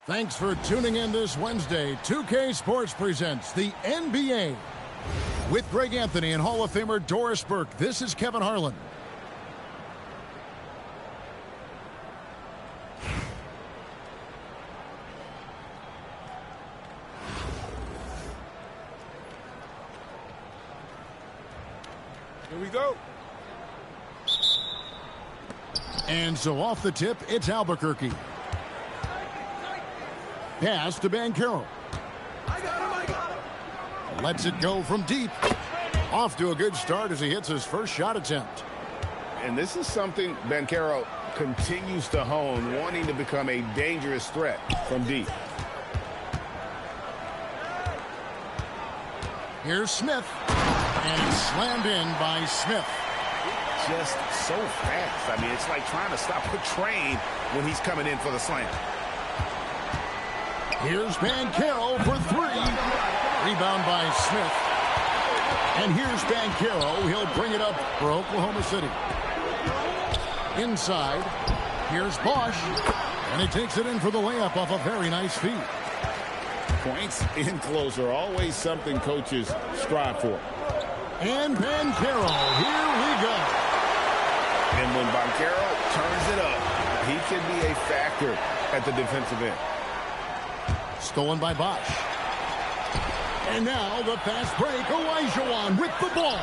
Thanks for tuning in this Wednesday. 2K Sports presents the NBA. With Greg Anthony and Hall of Famer Doris Burke, this is Kevin Harlan. Here we go. And so off the tip, it's Albuquerque. Pass to Banchero. I got him. Lets it go from deep. Off to a good start as he hits his first shot attempt. And this is something Banchero continues to hone, wanting to become a dangerous threat from deep. Here's Smith. And it's slammed in by Smith. Just so fast. I mean, it's like trying to stop a train when he's coming in for the slam. Here's Banchero for three. Rebound by Smith. And here's Banchero. He'll bring it up for Oklahoma City. Inside. Here's Bosch. And he takes it in for the layup off a very nice feed. Points in close are always something coaches strive for. And Banchero. Here we go. And when Banchero turns it up, he can be a factor at the defensive end. Stolen by Bosch. And now the fast break. Olajuwon with the ball.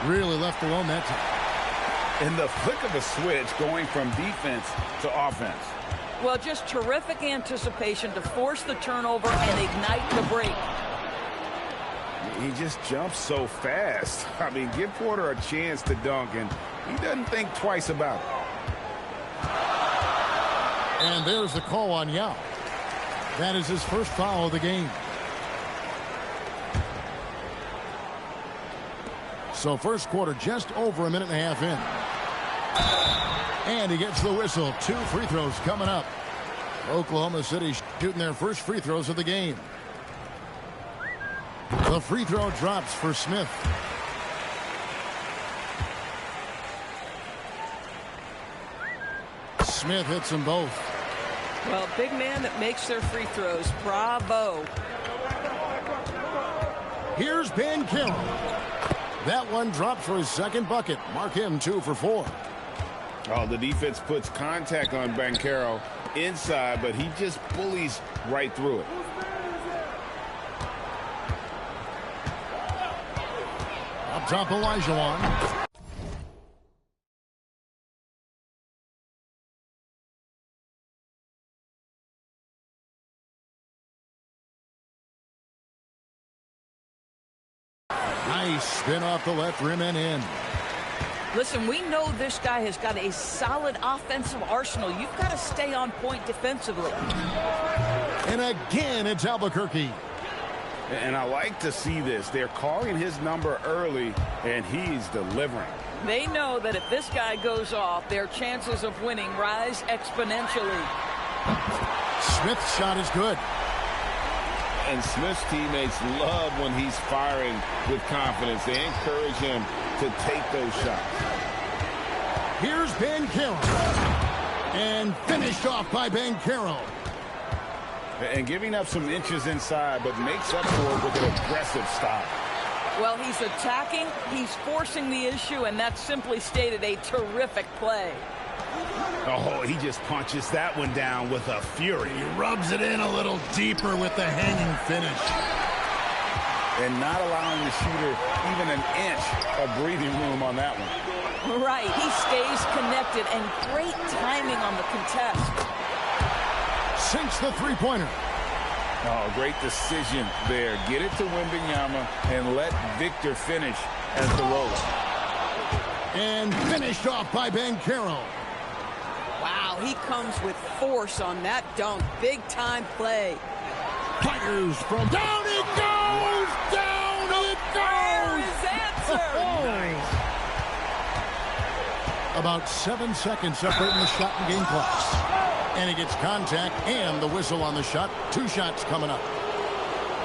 Really left alone that time. In the flick of a switch, going from defense to offense. Well, just terrific anticipation to force the turnover and ignite the break. He just jumps so fast. I mean, give Porter a chance to dunk, and he doesn't think twice about it. And there's the call on Yao. That is his first foul of the game. So first quarter just over a minute and a half in. And he gets the whistle. 2 free throws coming up. Oklahoma City shooting their first free throws of the game. The free throw drops for Smith. Smith hits them both. Well, big man that makes their free throws. Bravo. Here's Banchero. That one dropped for his second bucket. Mark him 2 for 4. Oh, the defense puts contact on Banchero inside, but he just bullies right through it. Up top, Olajuwon. Nice spin off the left rim and in. Listen, we know this guy has got a solid offensive arsenal. You've got to stay on point defensively. And again, it's Albuquerque. And I like to see this. They're calling his number early, and he's delivering. They know that if this guy goes off, their chances of winning rise exponentially. Smith's shot is good. And Smith's teammates love when he's firing with confidence. They encourage him to take those shots. Here's Banchero. And finished off by Banchero. And giving up some inches inside, but makes up for it with an aggressive stop. Well, he's attacking, he's forcing the issue, and that's simply stated a terrific play. Oh, he just punches that one down with a fury. He rubs it in a little deeper with the hanging finish. And not allowing the shooter even an inch of breathing room on that one. Right, he stays connected, and great timing on the contest. Sinks the three-pointer. Oh, great decision there. Get it to Wembanyama and let Victor finish as the roller. And finished off by Banchero. Wow, he comes with force on that dunk. Big-time play. Fires from down it goes! Down it There goes! is answer! Nice. About 7 seconds separating the shot and game clocks. And he gets contact and the whistle on the shot. 2 shots coming up.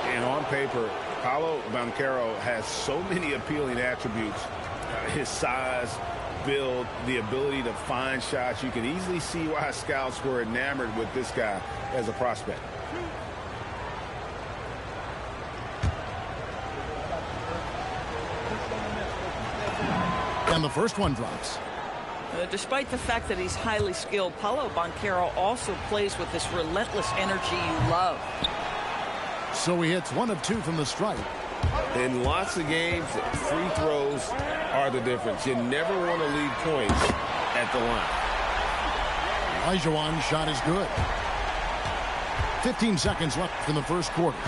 And on paper, Paolo Banchero has so many appealing attributes. His size, build, the ability to find shots. You can easily see why scouts were enamored with this guy as a prospect. And the first one drops. Despite the fact that he's highly skilled, Paulo Banchero also plays with this relentless energy you love. So he hits 1 of 2 from the stripe. In lots of games, free throws are the difference. You never want to leave points at the line. Olajuwon's shot is good. 15 seconds left in the first quarter.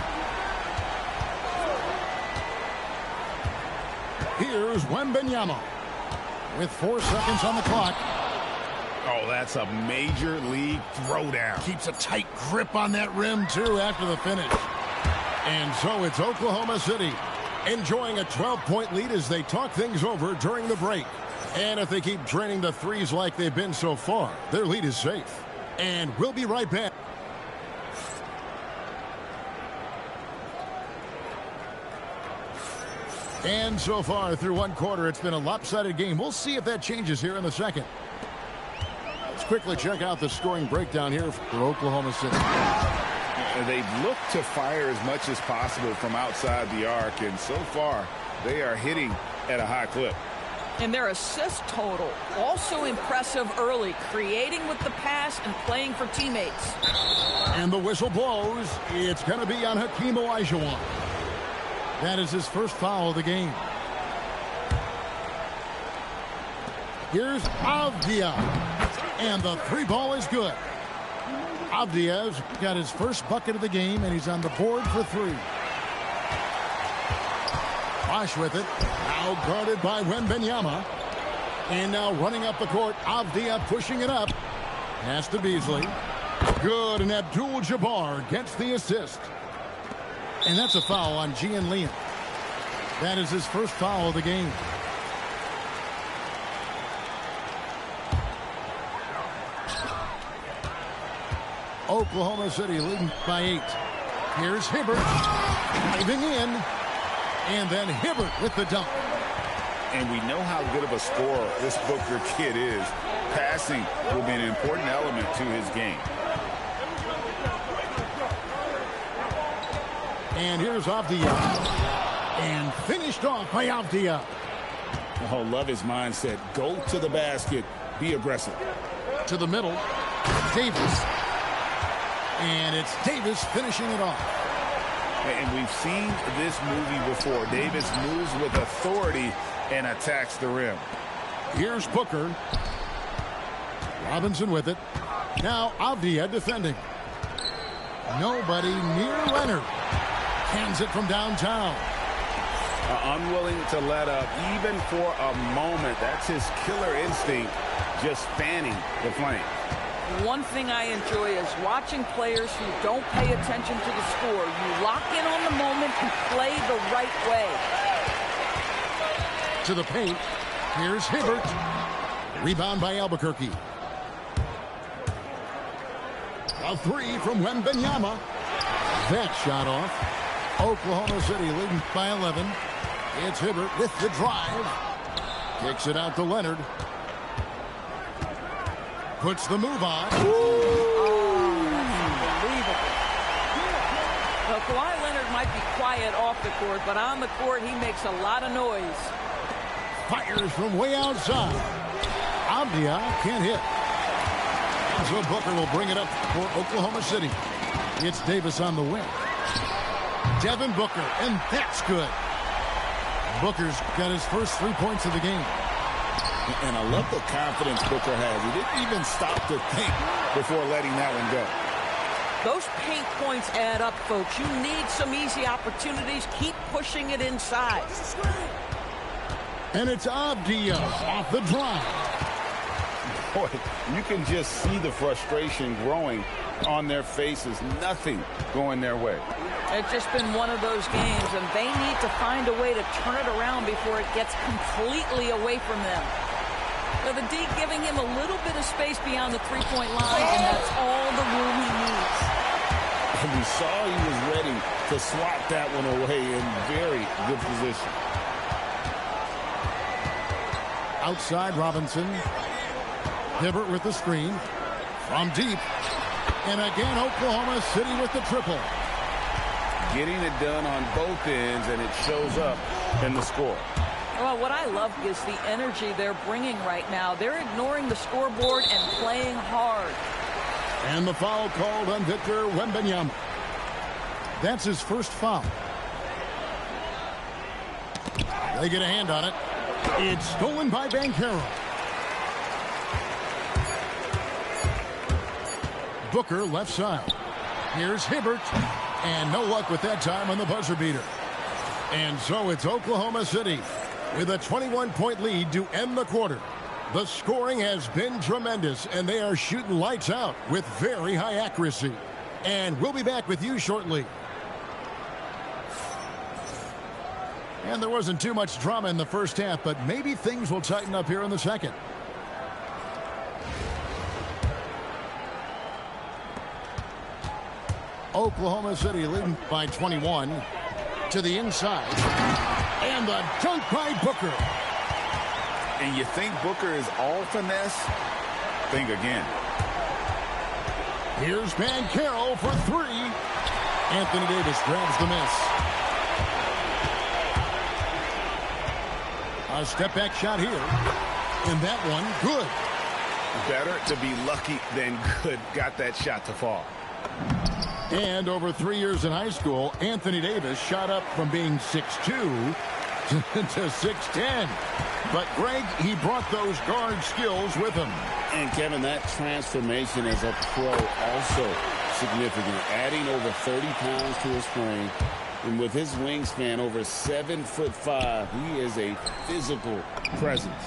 Here's Wembanyama with 4 seconds on the clock. Oh, that's a major league throwdown. Keeps a tight grip on that rim, too, after the finish. And so it's Oklahoma City enjoying a 12-point lead as they talk things over during the break. And if they keep draining the threes like they've been so far, their lead is safe. And we'll be right back. And so far through one quarter, it's been a lopsided game. We'll see if that changes here in the second. Let's quickly check out the scoring breakdown here for Oklahoma City. They've looked to fire as much as possible from outside the arc, and so far they are hitting at a high clip. And their assist total also impressive early, creating with the pass and playing for teammates. And the whistle blows. It's going to be on Hakeem Olajuwon. That is his first foul of the game. Here's Avdia. And the 3 ball is good. Avdia's got his first bucket of the game, and he's on the board for 3. Bosh with it. Now guarded by Wembanyama. And now running up the court, Avdia pushing it up. Pass to Beasley. Good, and Abdul-Jabbar gets the assist. And that's a foul on Gian Liam. That is his first foul of the game. Oklahoma City leading by 8. Here's Hibbert diving in. And then Hibbert with the dunk. And we know how good of a scorer this Booker kid is. Passing will be an important element to his game. And here's Avdia. And finished off by Avdia. Oh, love his mindset. Go to the basket. Be aggressive. To the middle. Davis. And it's Davis finishing it off. And we've seen this movie before. Davis moves with authority and attacks the rim. Here's Booker. Robinson with it. Now Avdia defending. Nobody near Leonard. Hands it from downtown. Unwilling to let up even for a moment. That's his killer instinct, just fanning the flame. One thing I enjoy is watching players who don't pay attention to the score. You lock in on the moment and play the right way. To the paint. Here's Hibbert. Rebound by Albuquerque. A 3 from Wembanyama. That shot off. Oklahoma City leading by 11. It's Hibbert with the drive. Kicks it out to Leonard. Puts the move on. Oh, that's unbelievable. Well, Kawhi Leonard might be quiet off the court, but on the court, he makes a lot of noise. Fires from way outside. Avdia can't hit. And so Booker will bring it up for Oklahoma City. It's Davis on the wing. Devin Booker, and that's good. Booker's got his first 3 points of the game. And I love the confidence Booker has. He didn't even stop to think before letting that one go. Those paint points add up, folks. You need some easy opportunities. Keep pushing it inside. And it's Avdia off the drive. Boy, you can just see the frustration growing on their faces. Nothing going their way. It's just been one of those games, and they need to find a way to turn it around before it gets completely away from them. Now, the D giving him a little bit of space beyond the three-point line, and that's all the room he needs. And we saw he was ready to swat that one away in very good position. outside Robinson. Hibbert with the screen. From deep. And again, Oklahoma City with the triple. Getting it done on both ends, and it shows up in the score. Well, what I love is the energy they're bringing right now. They're ignoring the scoreboard and playing hard. And the foul called on Victor Wembanyama. That's his first foul. They get a hand on it. It's stolen by Banchero. Booker left side. Here's Hibbert. And no luck with that time on the buzzer beater. And so it's Oklahoma City with a 21-point lead to end the quarter. The scoring has been tremendous, and they are shooting lights out with very high accuracy. And we'll be back with you shortly. And there wasn't too much drama in the first half, but maybe things will tighten up here in the second. Oklahoma City leading by 21 to the inside. And the dunk by Booker. And you think Booker is all finesse? Think again. Here's Banchero for three. Anthony Davis grabs the miss. A step back shot here. And that one, good. Better to be lucky than good. Got that shot to fall. And over 3 years in high school, Anthony Davis shot up from being 6'2" to 6'10". But, Greg, he brought those guard skills with him. And, Kevin, that transformation as a pro also significant. Adding over 30 pounds to his frame. And with his wingspan over 7'5", he is a physical presence.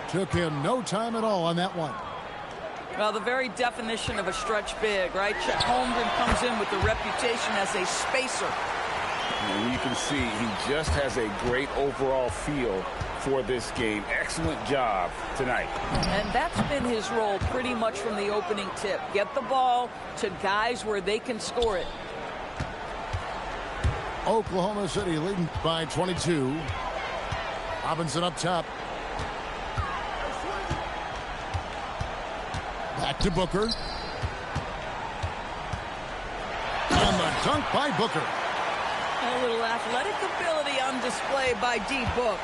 Took him no time at all on that one. Well, the very definition of a stretch big, right? Chet Holmgren comes in with the reputation as a spacer. And you can see he just has a great overall feel for this game. Excellent job tonight. And that's been his role pretty much from the opening tip. Get the ball to guys where they can score it. Oklahoma City leading by 22. Robinson up top. Back to Booker. And the dunk by Booker. A little athletic ability on display by D. Book.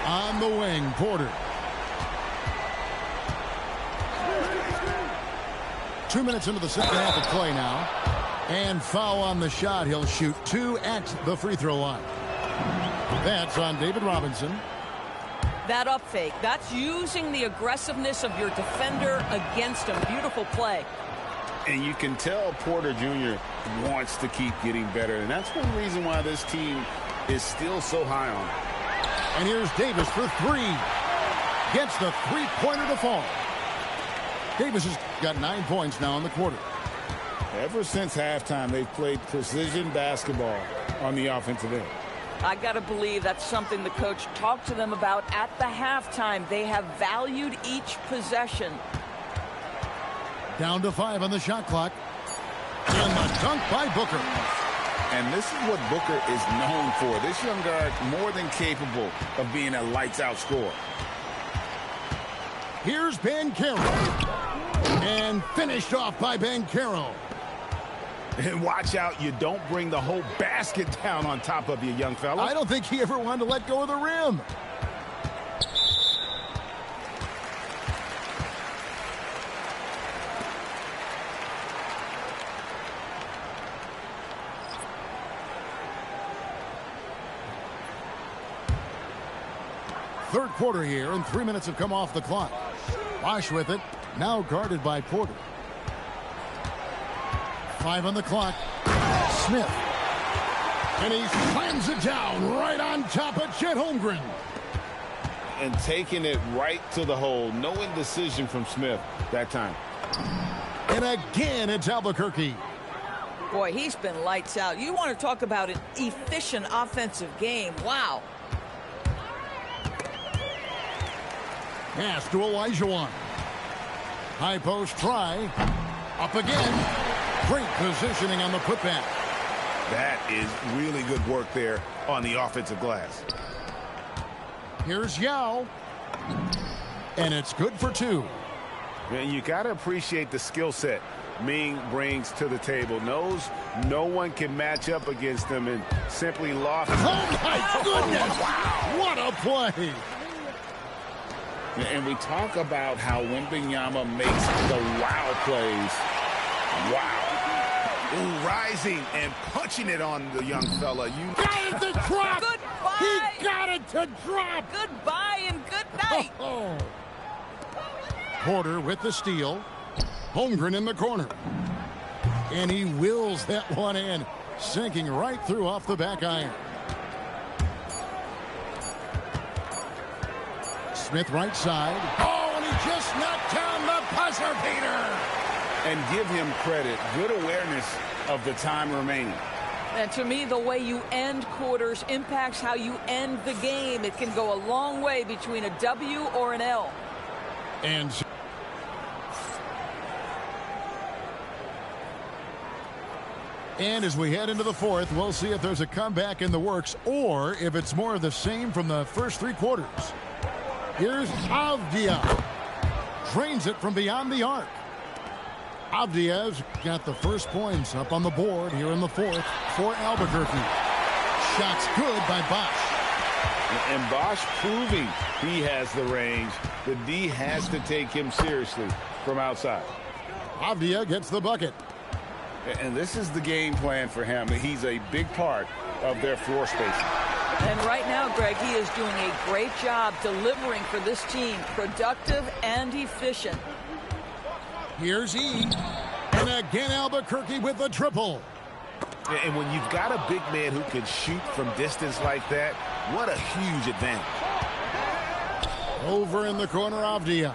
On the wing, Porter. 2 minutes into the second half of play now. And foul on the shot. He'll shoot 2 at the free throw line. That's on David Robinson. That up fake, that's using the aggressiveness of your defender against him. Beautiful play. And you can tell Porter Jr. wants to keep getting better. And that's one reason why this team is still so high on him. And here's Davis for three. Gets the three-pointer to fall. Davis has got 9 points now in the quarter. Ever since halftime, they've played precision basketball on the offensive end. I got to believe that's something the coach talked to them about at the halftime. They have valued each possession. Down to 5 on the shot clock. And the dunk by Booker. And this is what Booker is known for. This young guard more than capable of being a lights-out scorer. Here's Banchero. And finished off by Banchero. And watch out, you don't bring the whole basket down on top of you, young fella. I don't think he ever wanted to let go of the rim. Third quarter here, and 3 minutes have come off the clock. Bosch with it, now guarded by Porter. 5 on the clock. Smith. And he slams it down right on top of Chet Holmgren. And taking it right to the hole. No indecision from Smith that time. And again, it's Albuquerque. Boy, he's been lights out. You want to talk about an efficient offensive game. Wow. Pass to Elijah. High post try. Up again. Great positioning on the putback. That is really good work there on the offensive glass. Here's Yao. And it's good for 2. And you got to appreciate the skill set Ming brings to the table. Knows no one can match up against him and simply loft. Oh, my goodness. What a play. And we talk about how Wembanyama makes the wow plays. Wow. Ooh, rising and punching it on the young fella. You got it to drop. Goodbye. He got it to drop. Goodbye and good night. Oh. Porter with the steal. Holmgren in the corner. And he wills that one in, sinking right through off the back iron. Smith right side. Oh, and he just knocked down the buzzer beater. and give him credit. Good awareness of the time remaining. And to me, the way you end quarters impacts how you end the game. It can go a long way between a W or an L. And as we head into the fourth, we'll see if there's a comeback in the works or if it's more of the same from the first three quarters. Here's Avdia. Drains it from beyond the arc. Avdia's got the first points up on the board here in the fourth for Albuquerque. Shots good by Bosch. And Bosch proving he has the range. The D has to take him seriously from outside. Avdia gets the bucket. And this is the game plan for him. He's a big part of their floor spacing. And right now, Greg, he is doing a great job delivering for this team. Productive and efficient. Here's E. And again, Albuquerque with a triple. And when you've got a big man who can shoot from distance like that, what a huge advantage. Over in the corner, Avdia.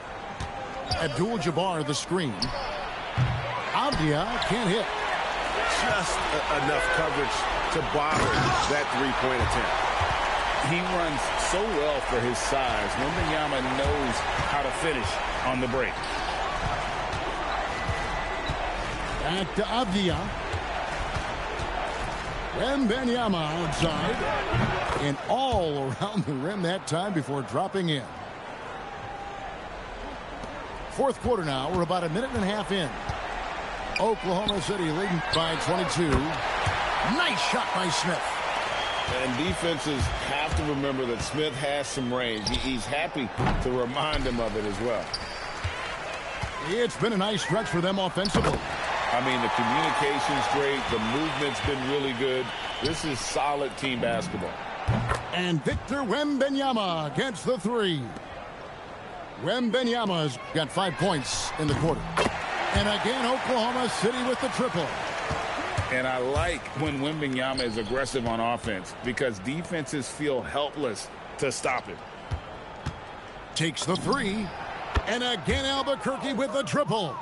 Abdul-Jabbar the screen. Avdia can't hit. Just enough coverage to bother that three-point attempt. He runs so well for his size. Wembanyama knows how to finish on the break. Back to Avdia. Wembanyama outside. And all around the rim that time before dropping in. Fourth quarter now. We're about a minute and a half in. Oklahoma City leading by 22. Nice shot by Smith. And defenses have to remember that Smith has some range. He's happy to remind them of it as well. It's been a nice stretch for them offensively. I mean, the communication's great. The movement's been really good. This is solid team basketball. And Victor Wembanyama gets the three. Wembanyama's got 5 points in the quarter. And again, Oklahoma City with the triple. And I like when Wembanyama is aggressive on offense because defenses feel helpless to stop him. Takes the three. And again, Albuquerque with the triple.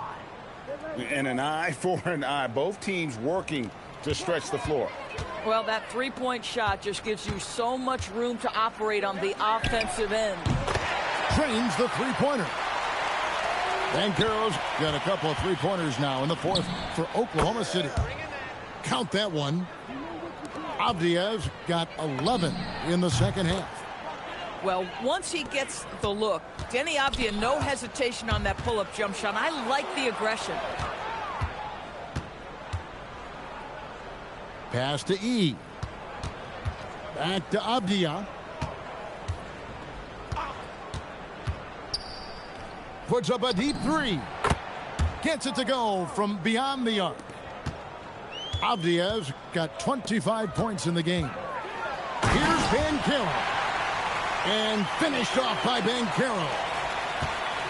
And an eye for an eye. Both teams working to stretch the floor. Well, that three-point shot just gives you so much room to operate on the offensive end. Trains the three-pointer. Banchero's got a couple of three-pointers now in the fourth for Oklahoma City. Count that one. Avdia's got 11 in the second half. Well, once he gets the look, Denny Avdia, no hesitation on that pull-up jump shot. I like the aggression. Pass to E. Back to Avdia. Puts up a deep three. Gets it to go from beyond the arc. Avdia's got 25 points in the game. Here's Banchero. And finished off by Banchero.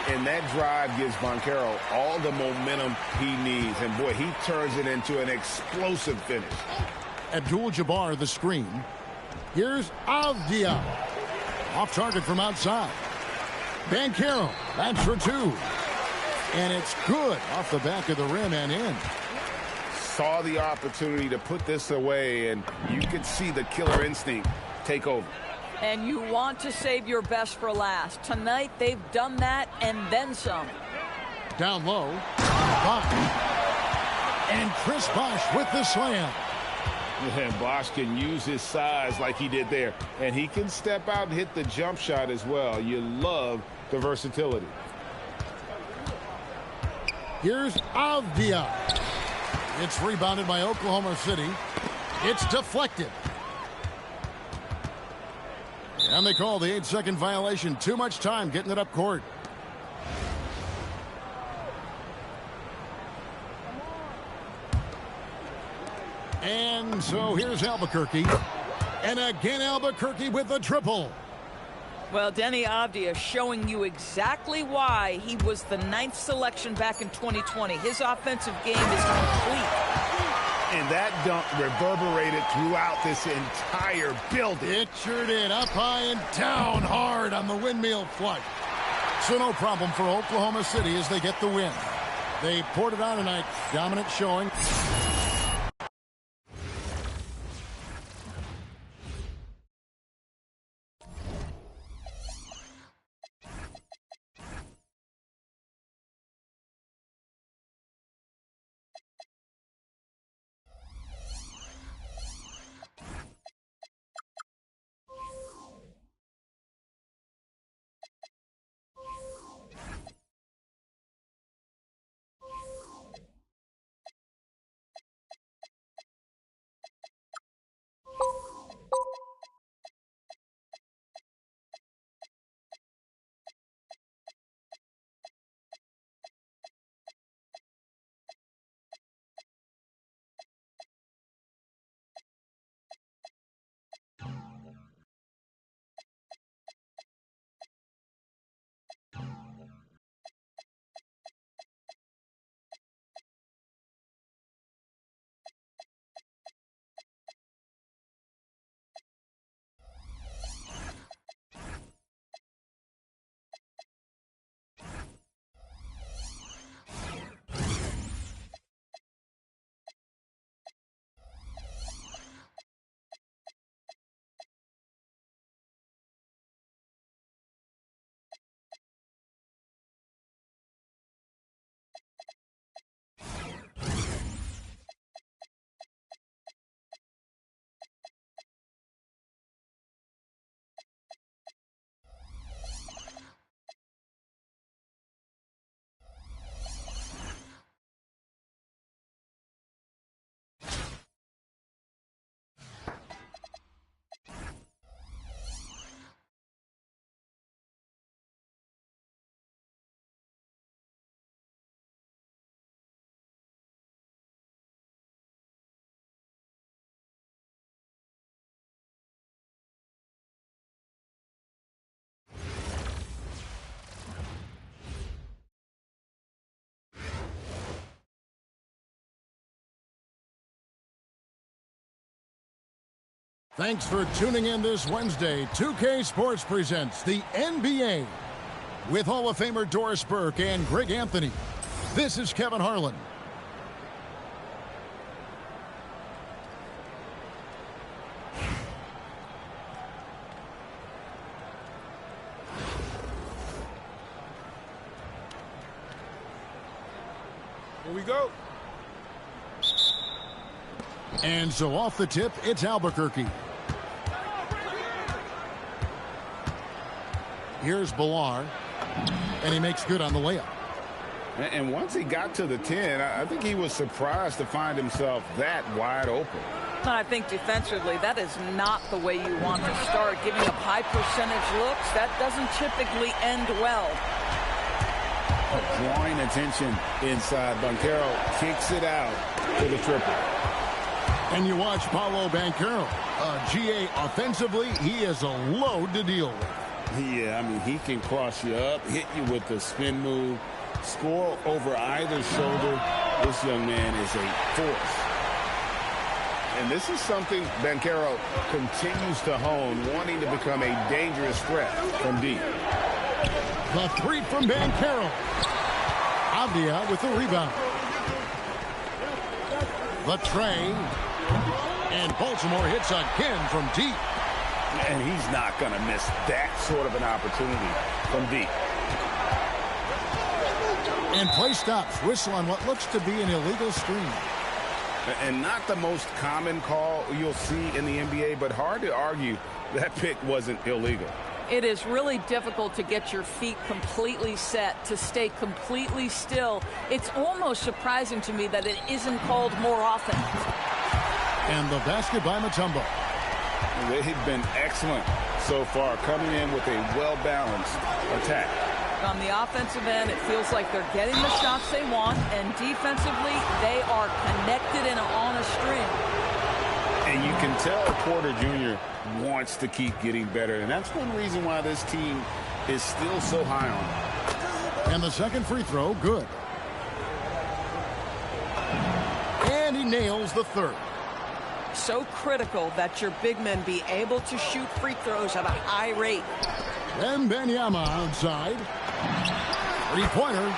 And that drive gives Banchero all the momentum he needs. And, boy, he turns it into an explosive finish. Abdul-Jabbar the screen. Here's Avdia. Off target from outside. Banchero, that's for two. And it's good off the back of the rim and in. Saw the opportunity to put this away, and you could see the killer instinct take over. And you want to save your best for last. Tonight, they've done that and then some. Down low. Bosch. And Chris Bosch with the slam. And Bosch can use his size like he did there. And he can step out and hit the jump shot as well. You love the versatility. Here's Avdia. It's rebounded by Oklahoma City. It's deflected. And they call the 8-second violation. Too much time getting it up court. And so here's Albuquerque. And again Albuquerque with the triple. Well, Denny Avdia showing you exactly why he was the 9th selection back in 2020. His offensive game is complete. And that dunk reverberated throughout this entire building. It sure did. Up high and down hard on the windmill flush. So no problem for Oklahoma City as they get the win. They poured it on tonight. Dominant showing. Thanks for tuning in this Wednesday. 2K Sports presents the NBA with Hall of Famer Doris Burke and Greg Anthony. This is Kevin Harlan. Here we go. And so off the tip, it's Albuquerque. Here's Billar, and he makes good on the layup. And once he got to the 10, I think he was surprised to find himself that wide open. I think defensively, that is not the way you want to start. Giving up high percentage looks, that doesn't typically end well. Drawing attention inside. Banchero kicks it out to the triple. And you watch Paolo Banchero. GA offensively, he is a load to deal with. Yeah, I mean, he can cross you up, hit you with the spin move, score over either shoulder. This young man is a force. And this is something Banchero continues to hone, wanting to become a dangerous threat from deep. The three from Banchero. Avdia with the rebound. The tray. And Baltimore hits again from deep. And he's not going to miss that sort of an opportunity from deep. And play stops. Whistle on what looks to be an illegal screen. And not the most common call you'll see in the NBA, but hard to argue that pick wasn't illegal. It is really difficult to get your feet completely set, to stay completely still. It's almost surprising to me that it isn't called more often. And the basket by Mutombo. They've been excellent so far, coming in with a well-balanced attack. On the offensive end, it feels like they're getting the shots they want, and defensively, they are connected and on a string. And you can tell Porter Jr. wants to keep getting better, and that's one reason why this team is still so high on him. And the second free throw, good. And he nails the third. So critical that your big men be able to shoot free throws at a high rate. Wembanyama outside. Three-pointer.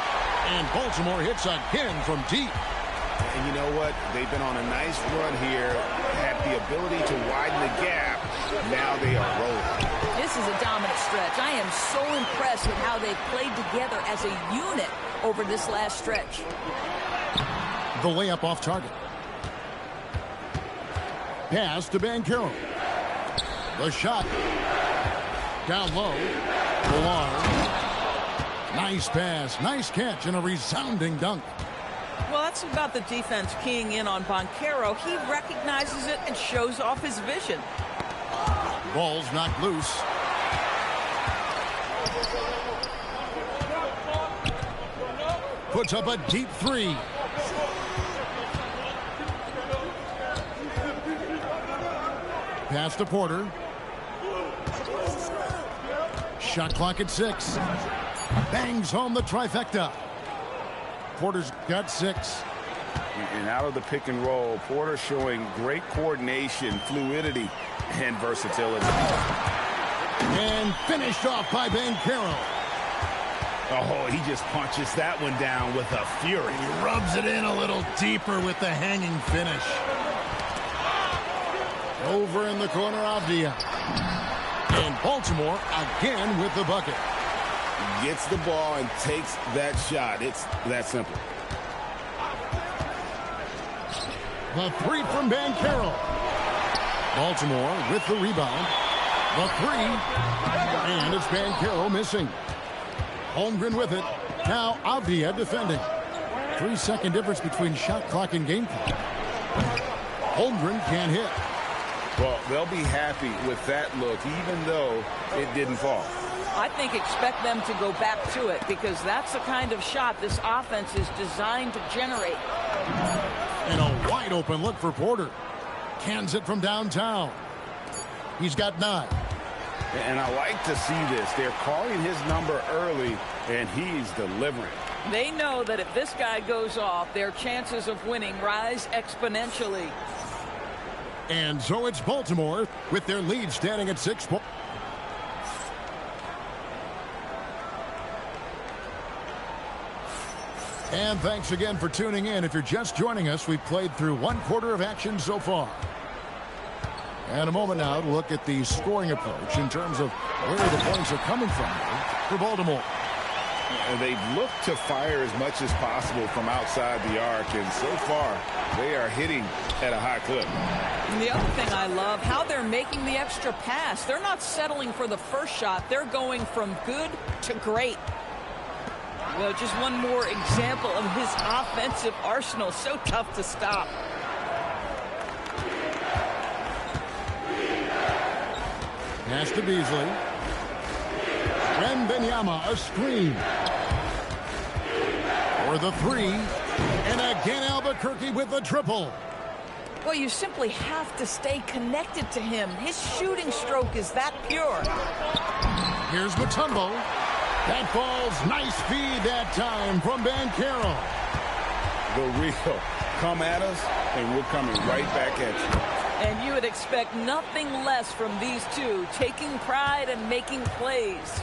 And Baltimore hits again from deep. And you know what? They've been on a nice run here, had the ability to widen the gap. Now they are rolling. This is a dominant stretch. I am so impressed with how they've played together as a unit over this last stretch. The layup off target. Pass to Banchero. The shot. Down low. Millar. Nice pass. Nice catch and a resounding dunk. Well, that's about the defense keying in on Banchero. He recognizes it and shows off his vision. Ball's knocked loose. Puts up a deep three. Pass to Porter. Shot clock at 6. Bangs home the trifecta. Porter's got 6. And out of the pick and roll, Porter showing great coordination, fluidity, and versatility. And finished off by Banchero. Oh, he just punches that one down with a fury. He rubs it in a little deeper with the hanging finish. Over in the corner, Avdia. And Baltimore again with the bucket. Gets the ball and takes that shot. It's that simple. The three from Banchero. Baltimore with the rebound. The three. And it's Banchero missing. Holmgren with it. Now Avdia defending. 3-second difference between shot clock and game clock. Holmgren can't hit. Well, they'll be happy with that look, even though it didn't fall. I think expect them to go back to it because that's the kind of shot this offense is designed to generate. And a wide open look for Porter. Cans it from downtown. He's got 9. And I like to see this. They're calling his number early, and he's delivering. They know that if this guy goes off, their chances of winning rise exponentially. And so it's Baltimore with their lead standing at 6 points. And thanks again for tuning in. If you're just joining us, we've played through 1 quarter of action so far. And a moment now to look at the scoring approach in terms of where the points are coming from for Baltimore. They've looked to fire as much as possible from outside the arc, and so far they are hitting at a high clip. And the other thing I love, how they're making the extra pass. They're not settling for the first shot. They're going from good to great. Well, just one more example of his offensive arsenal. So tough to stop. Pass to Beasley. Wembanyama, a screen. For the 3. And again Albuquerque with the triple. Well, you simply have to stay connected to him. His shooting stroke is that pure. Here's Mutombo. That ball's nice feed that time from Banchero. The real come at us, and we're coming right back at you. And you would expect nothing less from these two, taking pride and making plays.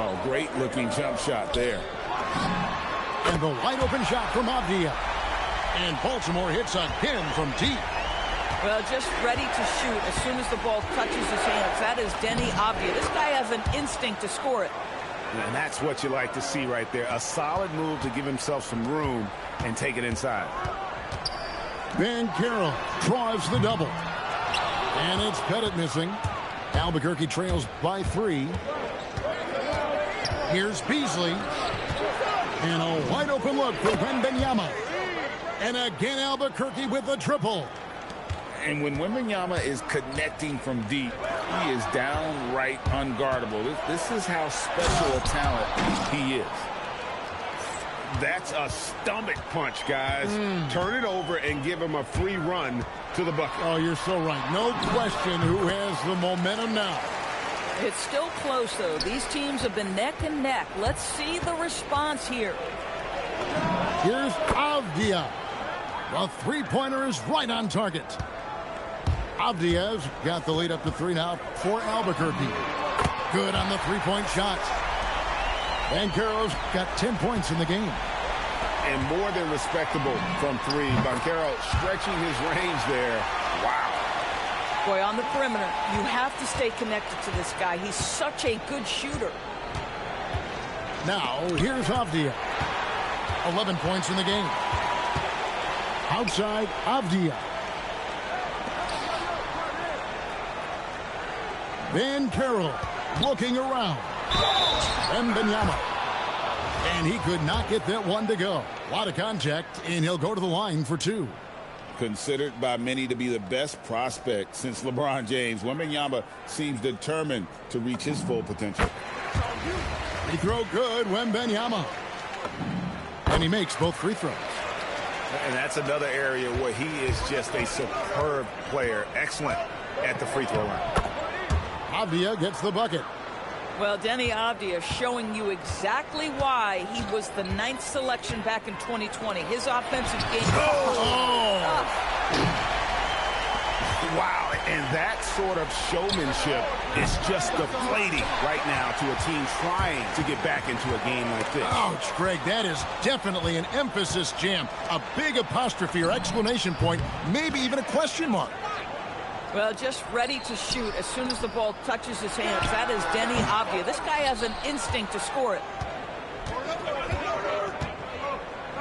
Oh, great looking jump shot there. And the wide open shot from Avdia. And Baltimore hits again from deep. Well, just ready to shoot as soon as the ball touches his hands. That is Denny Avdia. This guy has an instinct to score it. And that's what you like to see right there. A solid move to give himself some room and take it inside. Van Carroll draws the double. And it's Pettit missing. Albuquerque trails by 3. Here's Beasley. And a wide open look for Wembanyama. And again Albuquerque with a triple. And when Wembanyama is connecting from deep, he is downright unguardable. This is how special a talent he is. That's a stomach punch, guys. Turn it over and give him a free run to the bucket. Oh, you're so right. No question who has the momentum now. It's still close, though. These teams have been neck and neck. Let's see the response here. Here's Avdia. The three-pointer is right on target. Avdia's got the lead up to 3 now for Albuquerque. Good on the three-point shot. Van Carroll's got 10 points in the game. And more than respectable from 3. Van Carroll stretching his range there. Wow. Boy, on the perimeter, you have to stay connected to this guy. He's such a good shooter. Now, here's Avdia. 11 points in the game. Outside, Avdia. Van Carroll looking around. Wembanyama. And he could not get that one to go. A lot of contact, and he'll go to the line for 2. Considered by many to be the best prospect since LeBron James, Wembanyama seems determined to reach his full potential. Free throw good, Wembanyama. And he makes both free throws. And that's another area where he is just a superb player. Excellent at the free throw line. Avdia gets the bucket. Well, Denny Avdia showing you exactly why he was the 9th selection back in 2020. His offensive game. Wow, and that sort of showmanship is just deflating right now to a team trying to get back into a game like this. Ouch, Greg, that is definitely an emphasis jam. A big apostrophe or exclamation point, maybe even a question mark. Well, just ready to shoot as soon as the ball touches his hands. That is Denny Avdia. This guy has an instinct to score it.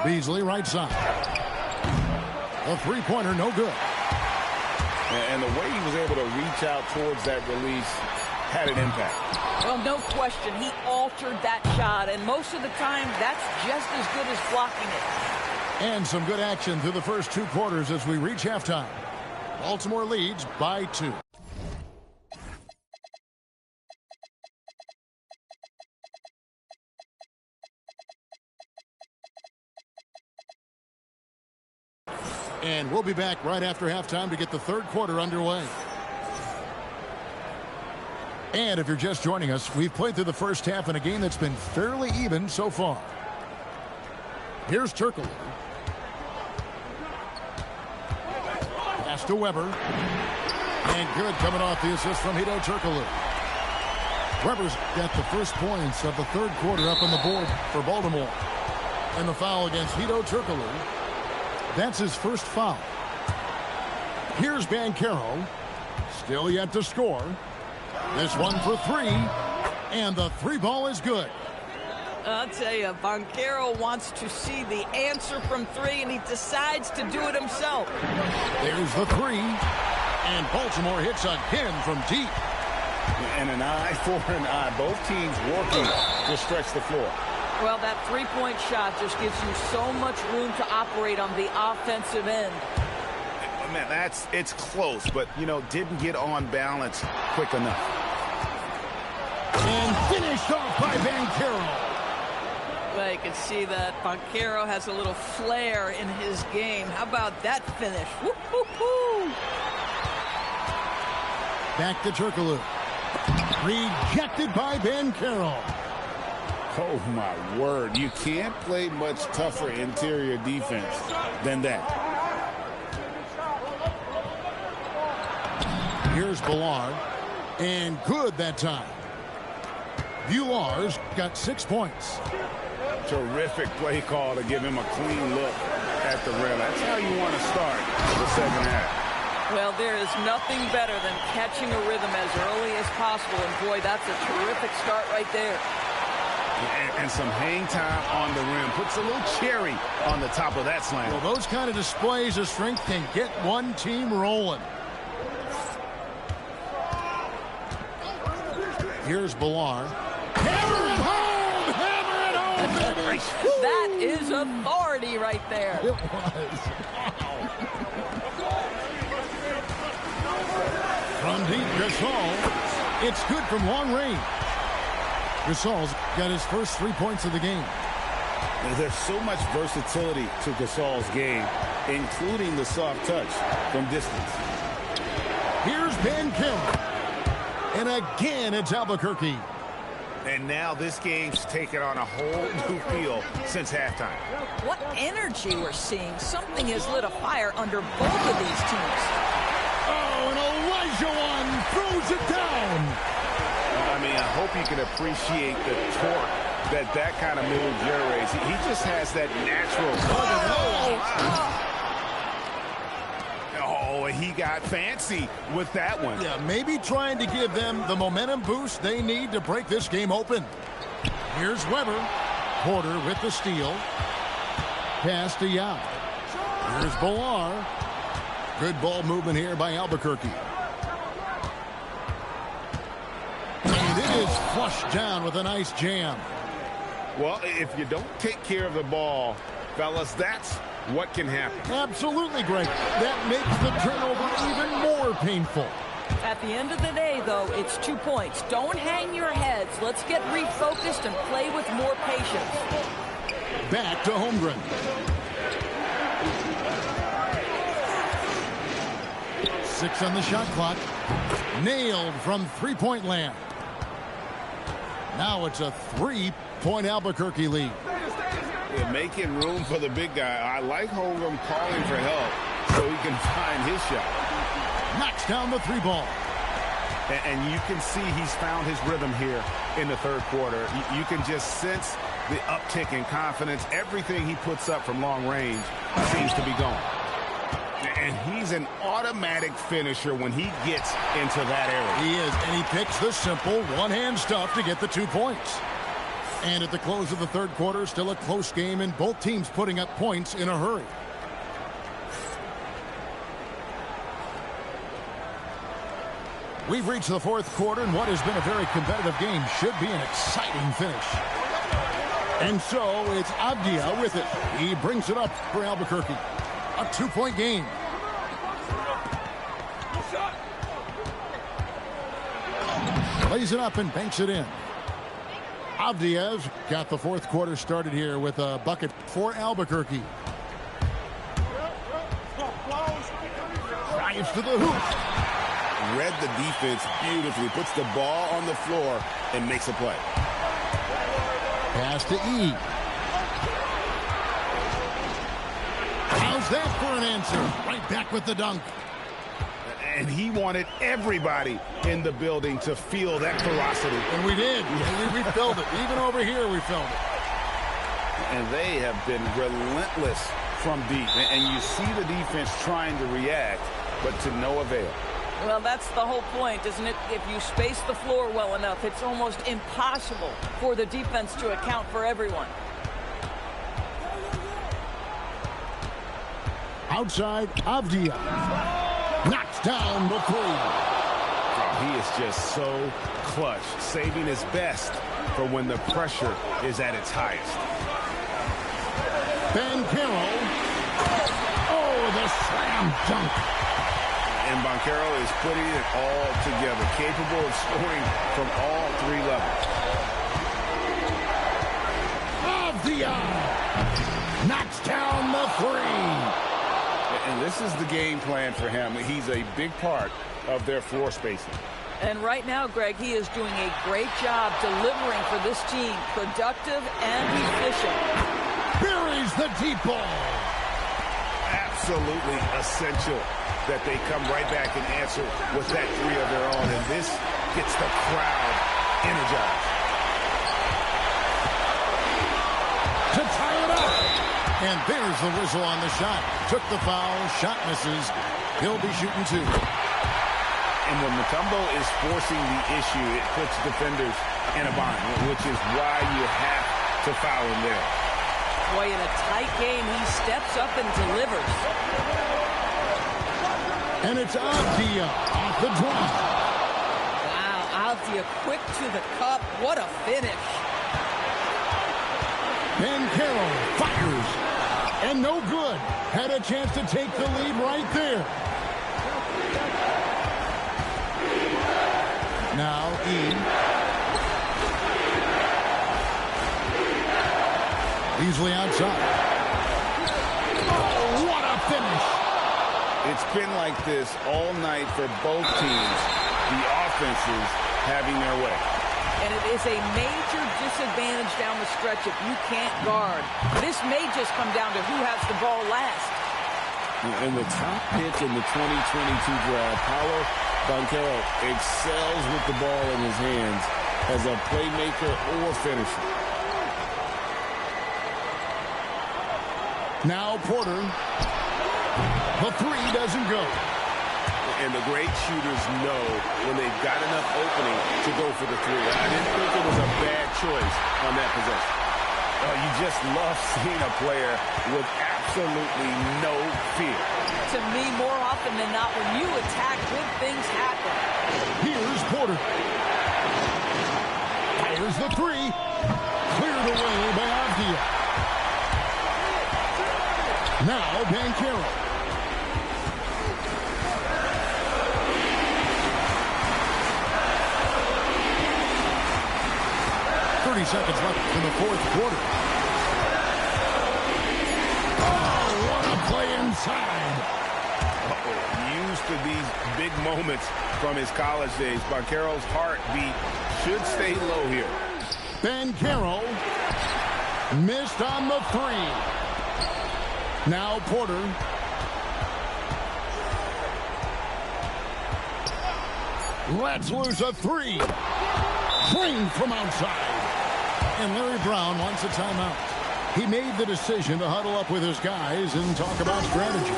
Beasley right side. A three-pointer, no good. And the way he was able to reach out towards that release had an impact. Well, no question. He altered that shot, and most of the time, that's just as good as blocking it. And some good action through the first 2 quarters as we reach halftime. Baltimore leads by 2. And we'll be back right after halftime to get the third quarter underway. And if you're just joining us, we've played through the first half in a game that's been fairly even so far. Here's Turkoglu. Pass to Weber. And good coming off the assist from Hedo Turkoglu. Weber's got the first points of the third quarter up on the board for Baltimore. And the foul against Hedo Turkoglu. That's his first foul. Here's Van Carroll. Still yet to score. This one for 3. And the 3 ball is good. I'll tell you, Van Carroll wants to see the answer from 3, and he decides to do it himself. There's the 3. And Baltimore hits again from deep. And an eye for an eye. Both teams working to stretch the floor. Well, that three-point shot just gives you so much room to operate on the offensive end. Man, it's close, but, didn't get on balance quick enough. And finished off by Van Carroll. Well, you can see that Van Carroll has a little flair in his game. How about that finish? Woo-hoo-hoo! Back to Turkoglu. Rejected by Van Carroll. Oh, my word. You can't play much tougher interior defense than that. Here's Ballard. And good that time. Bular's got 6 points. Terrific play call to give him a clean look at the rim. That's how you want to start the second half. Well, there is nothing better than catching a rhythm as early as possible. And, boy, that's a terrific start right there. And some hang time on the rim. Puts a little cherry on the top of that slam. Well, those kind of displays of strength can get one team rolling. Here's Villar. Hammer it home! Hammer it home, baby! That is authority right there. It was. From deep, Gasol. It's good from long range. Gasol's got his first 3 points of the game. There's so much versatility to Gasol's game, including the soft touch from distance. Here's Banchero. And again, it's Albuquerque. And now this game's taken on a whole new feel since halftime. What energy we're seeing. Something has lit a fire under both of these teams. Oh, and Elijah one throws it down. I mean, I hope you can appreciate the torque that kind of move generates. He just has that natural. Oh, he got fancy with that one. Yeah, maybe trying to give them the momentum boost they need to break this game open. Here's Weber. Porter with the steal. Pass to Yao. Here's Villar. Good ball movement here by Albuquerque. And it is flushed down with a nice jam. Well, if you don't take care of the ball, fellas, that's what can happen. Absolutely, Greg. That makes the turnover even more painful. At the end of the day, though, it's 2 points. Don't hang your heads. Let's get refocused and play with more patience. Back to Holmgren. Six on the shot clock. Nailed from three-point land. Now it's a 3-point Albuquerque lead. Yeah, making room for the big guy. I like Holmgren calling for help so he can find his shot. Knocks down the three ball. And you can see he's found his rhythm here in the third quarter. You can just sense the uptick in confidence. Everything he puts up from long range seems to be going. And he's an automatic finisher when he gets into that area. He is, and he picks the simple one-hand stuff to get the 2 points. And at the close of the third quarter, still a close game, and both teams putting up points in a hurry. We've reached the fourth quarter, and what has been a very competitive game should be an exciting finish. And so it's Avdia with it. He brings it up for Albuquerque. A 2-point game. Lays it up and banks it in. Avdia's got the fourth quarter started here with a bucket for Albuquerque. Drives to the hoop. Read the defense beautifully. Puts the ball on the floor and makes a play. Pass to E. How's that for an answer? Right back with the dunk. And he wanted everybody in the building to feel that ferocity. And we did. We felt it. Even over here, we felt it. And they have been relentless from deep. And you see the defense trying to react, but to no avail. Well, that's the whole point, isn't it? If you space the floor well enough, it's almost impossible for the defense to account for everyone. Outside, Avdia. Knocks down the three. Oh, he is just so clutch, saving his best for when the pressure is at its highest. Banchero. Oh, the slam dunk. And Banchero is putting it all together, capable of scoring from all three levels. Avdia knocks down the three. And this is the game plan for him. He's a big part of their floor spacing. And right now, Greg, he is doing a great job delivering for this team. Productive and efficient. Buries the deep ball. Absolutely essential that they come right back and answer with that three of their own. And this gets the crowd energized. To tie it up. And there's the whistle on the shot. Took the foul. Shot misses. He'll be shooting two. And when Mutombo is forcing the issue, it puts defenders in a bind, which is why you have to foul him there. Boy, in a tight game, he steps up and delivers. And it's Avdia off the drop. Wow, Avdia quick to the cup. What a finish. And Carroll fires. And no good. Had a chance to take the lead right there. Now E. Easily outside. Oh, what a finish. It's been like this all night for both teams. The offenses having their way. And it is a major disadvantage down the stretch if you can't guard. This may just come down to who has the ball last. In the top pick in the 2022 draft, Paulo Banchero excels with the ball in his hands as a playmaker or finisher. Now Porter. The three doesn't go. And the great shooters know when they've got enough opening to go for the three. I didn't think it was a bad choice on that possession. You just love seeing a player with absolutely no fear. To me, more often than not, when you attack, good things happen. Here's Porter. Fires the three. Cleared away by Avdia. Now Banchero. 30 seconds left in the fourth quarter. Oh, what a play inside. Used to these big moments from his college days. Banchero's heartbeat should stay low here. Banchero missed on the three. Now Porter. Lets loose a three. Framed from outside. And Larry Brown wants a timeout. He made the decision to huddle up with his guys and talk about strategy.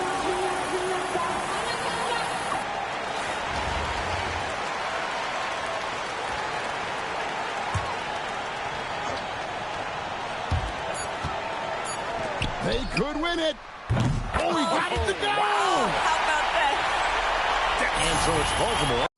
They could win it. Oh, he got it to go. How about that? And so it's Baltimore.